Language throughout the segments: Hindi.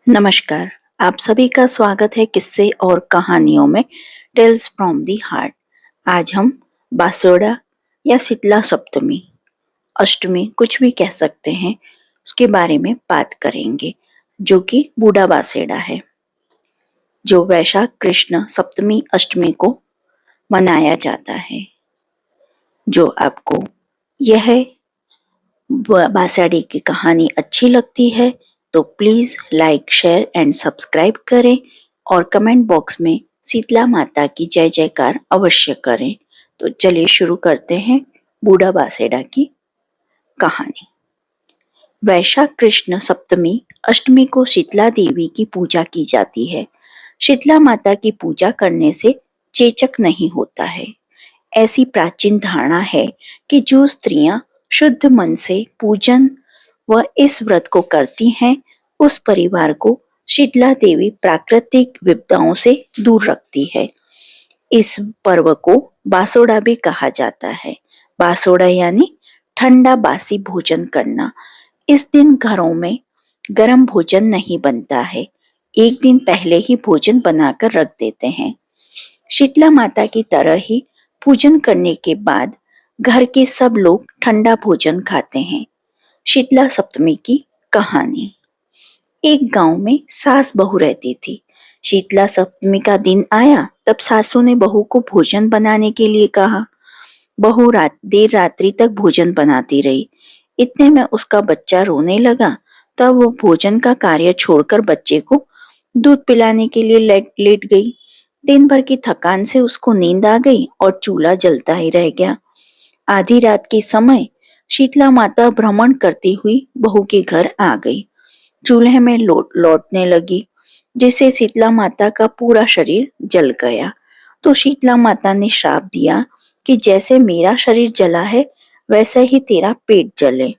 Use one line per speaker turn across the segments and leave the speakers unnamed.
नमस्कार। आप सभी का स्वागत है किस्से और कहानियों में टेल्स फ्रॉम दी हार्ट। आज हम बासोड़ा या शीतला सप्तमी, अष्टमी कुछ भी कह सकते हैं, उसके बारे में बात करेंगे, जो कि बूढ़ा बासेड़ा है, जो वैशाख कृष्ण सप्तमी अष्टमी को मनाया जाता है। जो आपको यह बासाड़ी की कहानी अच्छी लगती है तो please like, share and subscribe करें और कमेंट बॉक्स में शीतला माता की जय जयकार अवश्य करें। तो चलिए शुरू करते हैं बूढ़ा बासेड़ा की कहानी। वैशाख कृष्ण सप्तमी अष्टमी को शीतला देवी की पूजा की जाती है। शीतला माता की पूजा करने से चेचक नहीं होता है। ऐसी प्राचीन धारणा है कि जो स्त्रियां शुद्ध मन से पूजन व इस व्रत को करती हैं, उस परिवार को शीतला देवी प्राकृतिक विपदाओं से दूर रखती है। इस पर्व को बासोड़ा भी कहा जाता है। बासोड़ा यानी ठंडा बासी भोजन करना। इस दिन घरों में गर्म भोजन नहीं बनता है, एक दिन पहले ही भोजन बनाकर रख देते हैं। शीतला माता की तरह ही पूजन करने के बाद घर के सब लोग ठंडा भोजन खाते हैं। शीतला सप्तमी की कहानी। एक गांव में सास बहू रहती थी। शीतला सप्तमी का दिन आया तब सासू ने बहू को भोजन बनाने के लिए कहा। बहू देर रात्रि तक भोजन बनाती रही। इतने में उसका बच्चा रोने लगा। तब वो भोजन का कार्य छोड़कर बच्चे को दूध पिलाने के लिए लेट गई। दिन भर की थकान से उसको नींद आ गई और चूल्हा जलता ही रह गया। आधी रात के समय शीतला माता भ्रमण करती हुई बहू के घर आ गई। चूल्हे में लौटने लगी, जिससे शीतला माता का पूरा शरीर जल गया। तो शीतला माता ने श्राप दिया कि जैसे मेरा शरीर जला है वैसे ही तेरा पेट जले।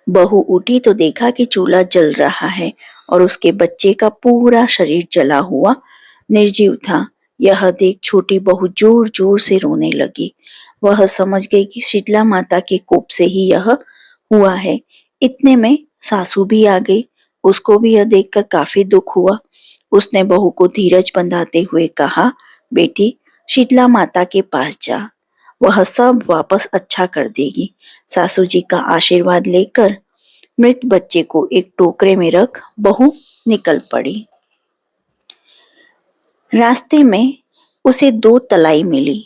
बहू उठी तो देखा कि चूल्हा जल रहा है और उसके बच्चे का पूरा शरीर जला हुआ निर्जीव था। यह देख छोटी बहू जोर जोर से रोने लगी। वह समझ गई कि शीतला माता के कोप से ही यह हुआ है। इतने में सासू भी आ गई। उसको भी यह देखकर काफी दुख हुआ। उसने बहू को धीरज बंधाते हुए कहा, बेटी, शीतला माता के पास जा, वह सब वापस अच्छा कर देगी। सासू जी का आशीर्वाद लेकर मृत बच्चे को एक टोकरे में रख बहू निकल पड़ी। रास्ते में उसे 2 तलाई मिली।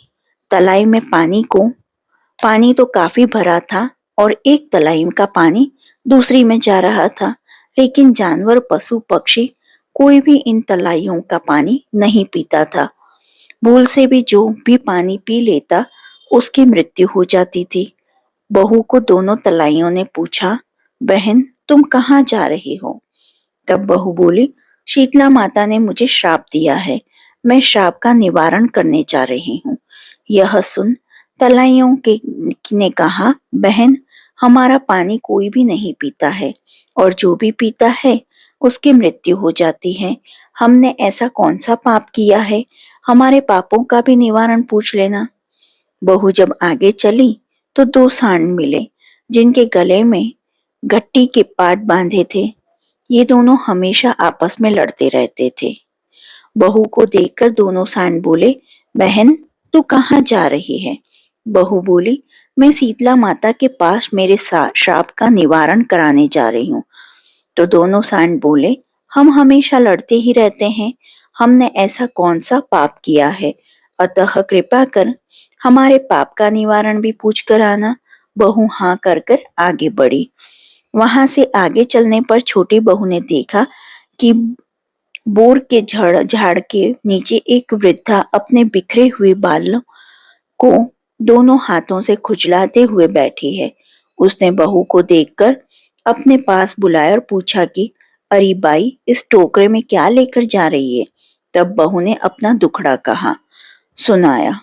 तलाई में पानी तो काफी भरा था और एक तलाई का पानी दूसरी में जा रहा था, लेकिन जानवर, पशु, पक्षी कोई भी इन तलाइयों का पानी नहीं पीता था। भूल से भी जो भी पानी पी लेता उसकी मृत्यु हो जाती थी। बहू को दोनों तलाइयों ने पूछा, बहन, तुम कहाँ जा रही हो? तब बहू बोली, शीतला माता ने मुझे श्राप दिया है, मैं श्राप का निवारण करने जा रही हूँ। यह सुन तलाइयों ने कहा, बहन, हमारा पानी कोई भी नहीं पीता है और जो भी पीता है उसकी मृत्यु हो जाती है। हमने ऐसा कौन सा पाप किया है? हमारे पापों का भी निवारण पूछ लेना। बहू जब आगे चली तो 2 सांड मिले, जिनके गले में गट्टी के पाट बांधे थे। ये दोनों हमेशा आपस में लड़ते रहते थे। बहू को देखकर दोनों सांड बोले, बहन, तू कहाँ जा रही है? बहू बोली, मैं शीतला माता के पास मेरे श्राप का निवारण कराने जा रही हूँ। तो दोनों सांड बोले, हम हमेशा लड़ते ही रहते हैं, हमने ऐसा कौन सा पाप किया है? अतः कृपा कर हमारे पाप का निवारण भी पूछ कर आना। बहू हाँ कर कर आगे बढ़ी। वहां से आगे चलने पर छोटी बहू ने देखा कि बोर के झाड़ के नीचे एक वृद्धा अपने बिखरे हुए बालों को दोनों हाथों से खुजलाते हुए बैठी है। उसने बहू को देखकर अपने पास बुलाया और पूछा कि अरे बाई, इस टोकरे में क्या लेकर जा रही है? तब बहू ने अपना दुखड़ा कहा, सुनाया,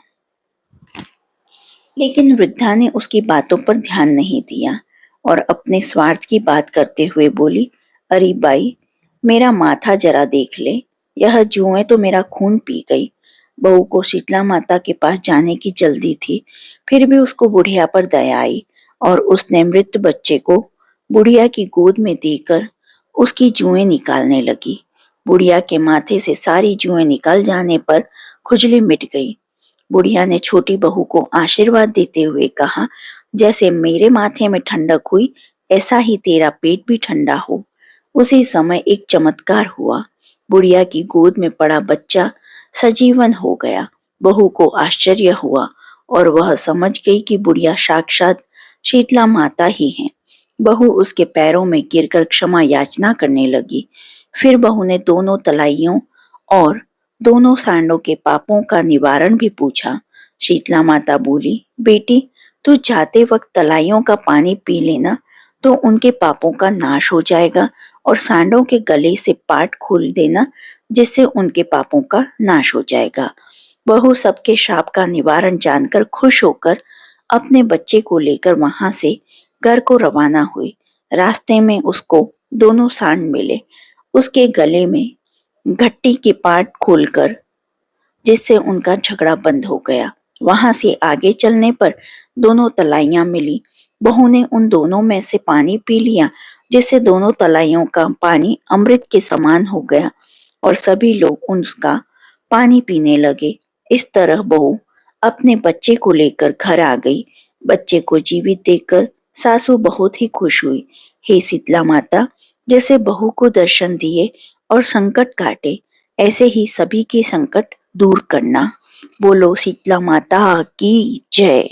लेकिन वृद्धा ने उसकी बातों पर ध्यान नहीं दिया और अपने स्वार्थ की बात करते हुए बोली, अरे बाई, मेरा माथा जरा देख ले, यह जुएं तो मेरा खून पी गई। बहू को शीतला माता के पास जाने की जल्दी थी, फिर भी उसको बुढ़िया पर दया आई और उसने मृत बच्चे को बुढ़िया की गोद में देकर उसकी जुएं निकालने लगी। बुढ़िया के माथे से सारी जुएं निकल जाने पर खुजली मिट गई। बुढ़िया ने छोटी बहू को आशीर्वाद देते हुए कहा, जैसे मेरे माथे में ठंडक हुई, ऐसा ही तेरा पेट भी ठंडा हो। उसी समय एक चमत्कार हुआ। बुढ़िया की गोद में पड़ा बच्चा सजीवन हो गया। बहू को आश्चर्य हुआ और वह समझ गई कि बुढ़िया साक्षात शीतला माता ही है। बहू उसके पैरों में गिरकर क्षमा याचना करने लगी। फिर बहू ने दोनों तलाइयों और दोनों सांडों के पापों का निवारण भी पूछा। शीतला माता बोली, बेटी, तू जाते वक्त तलाइयों का पानी पी लेना तो उनके पापों का नाश हो जाएगा, और सांडों के गले से पाट खोल देना जिससे उनके पापों का नाश हो जाएगा। बहू सबके शाप का निवारण जानकर खुश होकर अपने बच्चे को लेकर वहां से घर को रवाना हुई। रास्ते में उसको दोनों सांड मिले। उसके गले में घट्टी के पाट खोलकर जिससे उनका झगड़ा बंद हो गया। वहां से आगे चलने पर दोनों तलाइयां मिली। बहू ने उन दोनों में से पानी पी लिया, जिससे दोनों तलाइयों का पानी अमृत के समान हो गया और सभी लोग उसका पानी पीने लगे। इस तरह बहू अपने बच्चे को लेकर घर आ गई। बच्चे को जीवित देखकर सासू बहुत ही खुश हुई। हे शीतला माता, जैसे बहू को दर्शन दिए और संकट काटे, ऐसे ही सभी के संकट दूर करना। बोलो शीतला माता की जय।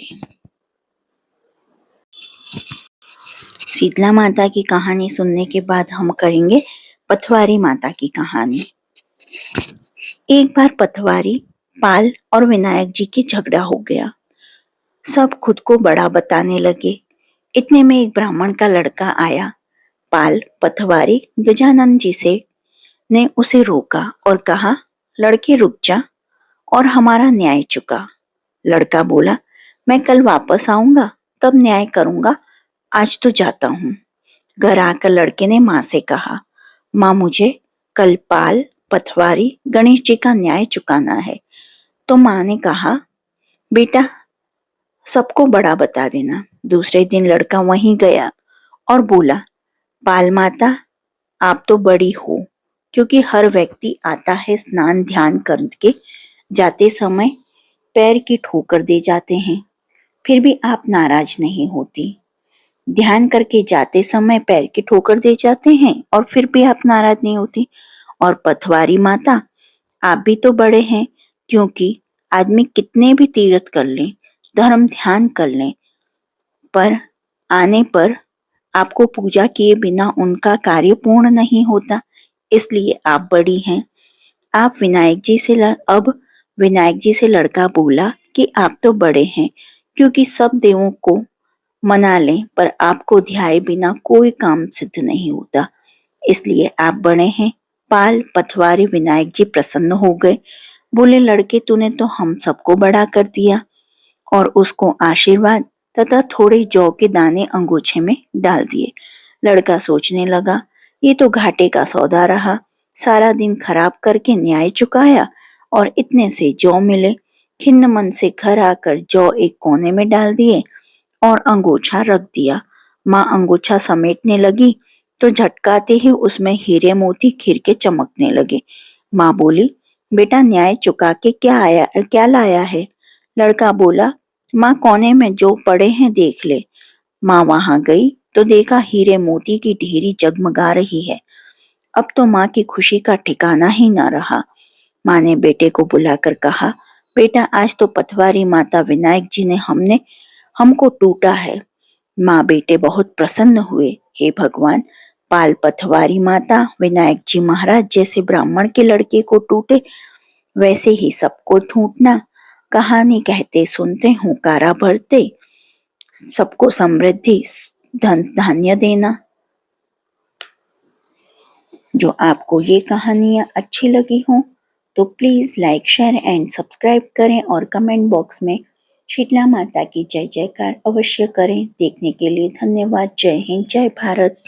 शीतला माता की कहानी सुनने के बाद हम करेंगे पथवारी माता की कहानी। एक बार पथवारी, पाल और विनायक जी की झगड़ा हो गया। सब खुद को बड़ा बताने लगे। इतने में एक ब्राह्मण का लड़का आया। पाल पथवारी गजानन जी से ने उसे रोका और कहा, लड़के रुक जा और हमारा न्याय चुका। लड़का बोला, मैं कल वापस आऊंगा तब न्याय करूंगा, आज तो जाता हूँ। घर आकर लड़के ने माँ से कहा, माँ, मुझे कल पाल, पथवारी, गणेश जी का न्याय चुकाना है। तो माँ ने कहा, बेटा सबको बड़ा बता देना। दूसरे दिन लड़का वहीं गया और बोला, पाल माता, आप तो बड़ी हो, क्योंकि हर व्यक्ति आता है स्नान ध्यान करके, जाते समय पैर की ठोकर दे जाते हैं, फिर भी आप नाराज नहीं होती। ध्यान करके जाते समय पैर की ठोकर दे जाते हैं और फिर भी आप नाराज नहीं होती। और पथवारी माता, आप भी तो बड़े हैं, क्योंकि आदमी कितने भी तीर्थ कर लें, धर्म ध्यान कर लें, पर आने पर आपको पूजा किए बिना उनका कार्य पूर्ण नहीं होता, इसलिए आप बड़ी हैं। आप विनायक जी से अब विनायक जी से लड़का बोला कि आप तो बड़े हैं, क्योंकि सब देवों को मना लें पर आपको ध्याए बिना कोई काम सिद्ध नहीं होता, इसलिए आप बड़े हैं। पाल, पथवारी, विनायक जी प्रसन्न हो गए। बोले, लड़के, तूने तो हम सबको बड़ा कर दिया। और उसको आशीर्वाद तथा थोड़े जौ के दाने अंगोछे में डाल दिए। लड़का सोचने लगा, ये तो घाटे का सौदा रहा। सारा दिन खराब करके न्याय चुकाया और इतने से जौ मिले। खिन्न मन से घर आकर जौ एक कोने में डाल दिए और अंगोछा रख दिया। माँ अंगोछा समेटने लगी तो झटकाते ही उसमें हीरे मोती खिर के चमकने लगे। माँ बोली, बेटा, न्याय चुका के क्या लाया है? लड़का बोला, माँ, कोने में जो पड़े हैं देख ले। माँ वहां गई तो देखा हीरे मोती की ढेरी जगमगा रही है। अब तो माँ की खुशी का ठिकाना ही न रहा। माँ ने बेटे को बुलाकर कहा, बेटा, आज तो पथवारी माता, विनायक जी ने हमको टूटा है। माँ बेटे बहुत प्रसन्न हुए। हे भगवान, पाल, पथवारी माता, विनायक जी महाराज जैसे ब्राह्मण के लड़के को टूटे, वैसे ही सबको टूटना। कहानी कहते सुनते हुंकारा भरते, सबको समृद्धि धन धान्य देना। जो आपको ये कहानियां अच्छी लगी हो तो please like, share and subscribe करें और कमेंट बॉक्स में शीतला माता की जय जयकार अवश्य करें। देखने के लिए धन्यवाद। जय हिंद, जय भारत।